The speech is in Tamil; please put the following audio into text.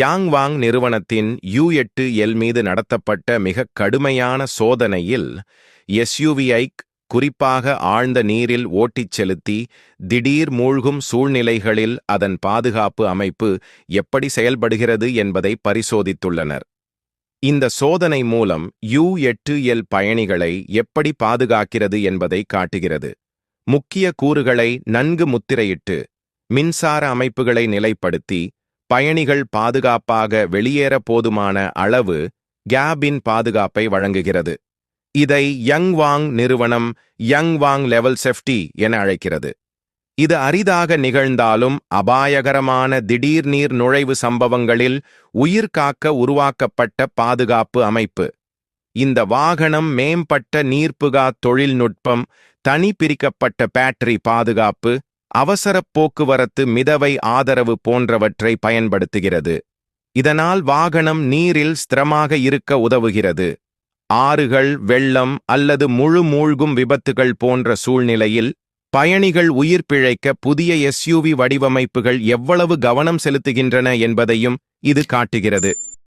யாங்வாங் நிறுவனத்தின் U8L மீது நடத்தப்பட்ட மிக கடுமையான சோதனையில் SUV-ஐ குறிப்பாக ஆழ்ந்த நீரில் ஓட்டிச் செலுத்தி திடீர் மூழ்கும் சூழ்நிலைகளில் அதன் பாதுகாப்பு அமைப்பு எப்படி செயல்படுகிறது என்பதை பரிசோதித்துள்ளனர். இந்த சோதனை மூலம் U8L பயணிகளை எப்படி பாதுகாக்கிறது என்பதை காட்டுகிறது. முக்கிய கூறுகளை நன்கு முத்திரையிட்டு மின்சார அமைப்புகளை நிலைப்படுத்தி பயணிகள் பாதுகாப்பாக வெளியேற போதுமான அளவு கேபின் பாதுகாப்பை வழங்குகிறது. இதை யாங்வாங் நிறுவனம் யாங்வாங் லெவல் சேஃப்டி என அழைக்கிறது. இது அரிதாக நிகழ்ந்தாலும் அபாயகரமான திடீர் நீர் நுழைவு சம்பவங்களில் உயிர் காக்க உருவாக்கப்பட்ட பாதுகாப்பு அமைப்பு. இந்த வாகனம் மேம்பட்ட நீர்ப்புகா தொழில்நுட்பம், தனி பிரிக்கப்பட்ட பேட்டரி பாதுகாப்பு, அவசர போக்குவரத்து மிதவை ஆதரவு போன்றவற்றை பயன்படுத்துகிறது. இதனால் வாகனம் நீரில் ஸ்திரமாக இருக்க உதவுகிறது. ஆறுகள், வெள்ளம் அல்லது முழு மூழ்கும் விபத்துகள் போன்ற சூழ்நிலையில் பயணிகள் உயிர் பிழைக்க புதிய SUV வடிவமைப்புகள் எவ்வளவு கவனம் செலுத்துகின்றன என்பதையும் இது காட்டுகிறது.